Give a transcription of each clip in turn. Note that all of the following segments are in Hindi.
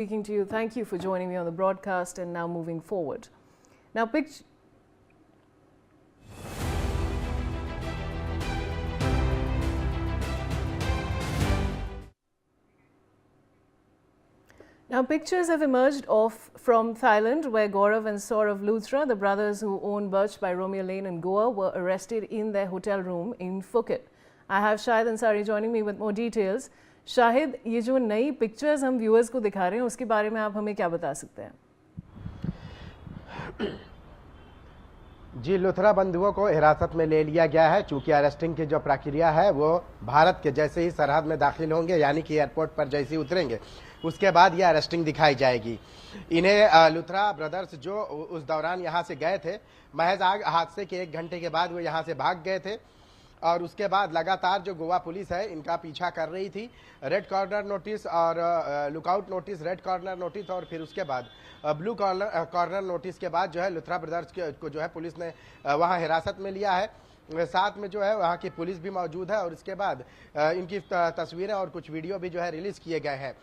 Speaking to you, thank you for joining me on the broadcast. And now moving forward. Now, pictures have emerged from Thailand, where Gaurav and Saurav Luthra, the brothers who own Birch by Romeo Lane in Goa, were arrested in their hotel room in Phuket. I have Shahid Ansari joining me with more details. Shahid, ये जो नई पिक्चर्स हम व्यूअर्स को दिखा रहे हैं उसके बारे में आप हमें क्या बता सकते हैं? जी, लुथरा बंधुओं को हिरासत में ले लिया गया है। चूंकि अरेस्टिंग की जो प्रक्रिया है वो भारत के जैसे ही सरहद में दाखिल होंगे, यानी कि एयरपोर्ट पर जैसे ही उतरेंगे उसके बाद ये अरेस्टिंग दिखाई जाएगी। इन्हें लुथरा ब्रदर्स जो उस दौरान यहाँ से गए थे, महज हादसे के 1 घंटे के बाद वो यहाँ से भाग गए थे और उसके बाद लगातार जो गोवा पुलिस है इनका पीछा कर रही थी। रेड कॉर्नर नोटिस और lookout notice, red corner notice और फिर उसके बाद ब्लू कॉर्नर नोटिस के बाद जो है लुथरा ब्रदर्स को जो है पुलिस ने वहां हिरासत में लिया है। साथ में जो है वहां की पुलिस भी मौजूद है और इसके बाद इनकी तस्वीरें और कुछ वीडियो भी जो है रिलीज किए गए हैं।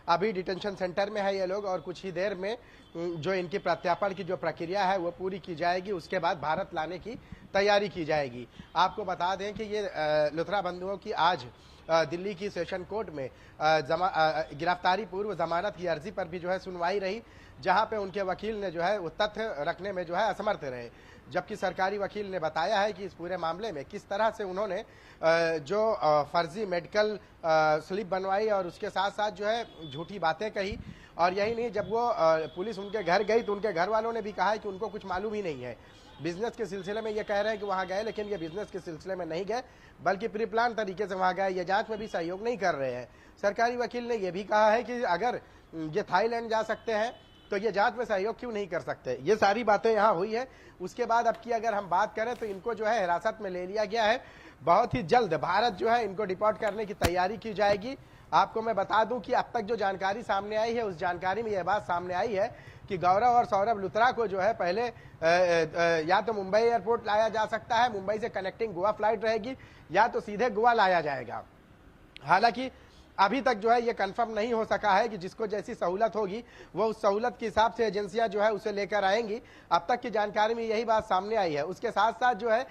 अभी डिटेंशन सेंटर में है ये लोग और कुछ ही देर में जो इनकी प्रत्यार्पण की जो प्रक्रिया है वो पूरी की जाएगी। उसके बाद भारत लाने की तैयारी की जाएगी। आपको बता दें कि ये लुथरा बंधुओं की आज दिल्ली की सेशन कोर्ट में गिरफ्तारी पूर्व जमानत की अर्जी पर भी जो है सुनवाई रही, जहां पे उनके वकील ने जो है वो तथ्य रखने में जो है असमर्थ रहे। जबकि सरकारी वकील ने बताया है कि इस पूरे मामले में किस तरह से उन्होंने जो फर्जी मेडिकल स्लिप बनवाई और उसके साथ साथ जो है झूठी बातें कही। और यही नहीं, जब वो पुलिस उनके घर गई तो उनके घर वालों ने भी कहा है कि उनको कुछ मालूम ही नहीं है। बिजनेस के सिलसिले में ये कह रहे हैं कि वहां गए, लेकिन ये बिजनेस के सिलसिले में नहीं गए बल्कि प्री प्लान तरीके से वहां गए। ये जांच में भी सहयोग नहीं कर रहे हैं। सरकारी वकील ने यह भी कहा है कि अगर ये थाईलैंड जा सकते हैं तो ये जांच में सहयोग क्यों नहीं कर सकते। ये सारी बातें यहाँ हुई है। उसके बाद अब की अगर हम बात करें तो इनको जो है हिरासत में ले लिया गया है। बहुत ही जल्द भारत जो है इनको डिपोर्ट करने की तैयारी की जाएगी। आपको मैं बता दूं कि अब तक जो जानकारी सामने आई है उस जानकारी में यह बात सामने आई है कि गौरव और सौरभ लुथरा को जो है पहले या तो मुंबई एयरपोर्ट लाया जा सकता है, मुंबई से कनेक्टिंग गोवा फ्लाइट रहेगी, या तो सीधे गोवा लाया जाएगा। हालांकि अभी तक जो है ये कंफर्म नहीं हो सका है कि जिसको जैसी सहूलत होगी वो उस सहूलत के हिसाब से एजेंसियां जो है उसे लेकर आएंगी। अब तक की जानकारी में यही बात सामने आई है। उसके साथ साथ जो है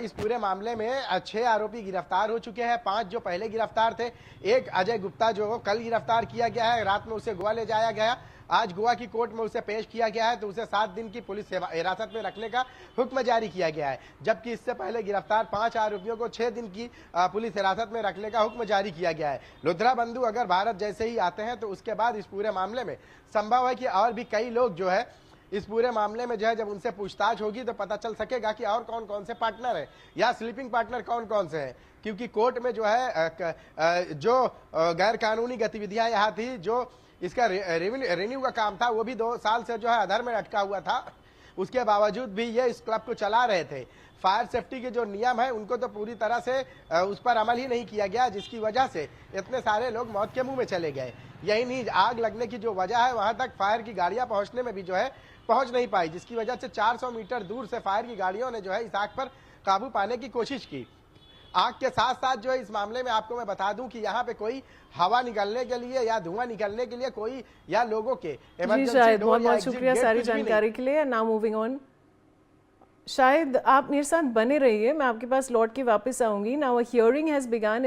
इस पूरे मामले में 6 आरोपी गिरफ्तार हो चुके हैं। 5 जो पहले गिरफ्तार थे, एक अजय गुप्ता जो कल गिरफ्तार किया गया है, रात में उसे गोवा ले जाया गया। आज गोवा की कोर्ट में उसे पेश किया गया है तो उसे 7 दिन की पुलिस हिरासत में रखने का हुक्म जारी किया गया है। जबकि इससे पहले गिरफ्तार 5 आरोपियों को 6 दिन की पुलिस हिरासत में रखने का हुक्म जारी किया गया है। लुथरा बंधु अगर भारत जैसे ही आते हैं तो उसके बाद इस पूरे मामले में संभव है कि और भी कई लोग जो है इस पूरे मामले में जो है जब उनसे पूछताछ होगी तो पता चल सकेगा कि और कौन कौन से पार्टनर है या स्लीपिंग पार्टनर कौन कौन से हैं। क्योंकि कोर्ट में जो है जो गैर कानूनी गतिविधियां यहाँ थी, जो इसका रेवेन्यू का काम था, वो भी 2 साल से जो है अधर में अटका हुआ था। उसके बावजूद भी ये इस क्लब को चला रहे थे। फायर सेफ्टी के जो नियम है उनको तो पूरी तरह से उस पर अमल ही नहीं किया गया, जिसकी वजह से इतने सारे लोग मौत के मुंह में चले गए। यही नहीं, आग लगने की जो वजह है वहां तक फायर की गाड़ियां पहुंचने में भी जो है पहुंच नहीं पाई, जिसकी वजह से 400 मीटर दूर से फायर की गाड़ियों ने जो है इस आग पर काबू पाने की कोशिश की। आग के साथ साथ जो है इस मामले में आपको मैं बता दूं कि यहाँ पे कोई हवा निकलने के लिए या धुआं निकलने के लिए कोई या लोगों के इमरजेंसी बहुत बहुत शुक्रिया सारी जानकारी के लिए। नाउ मूविंग ऑन, शायद आप मेरे साथ बने रहिए, मैं आपके पास लौट के वापस आऊंगी। Now a hearing has begin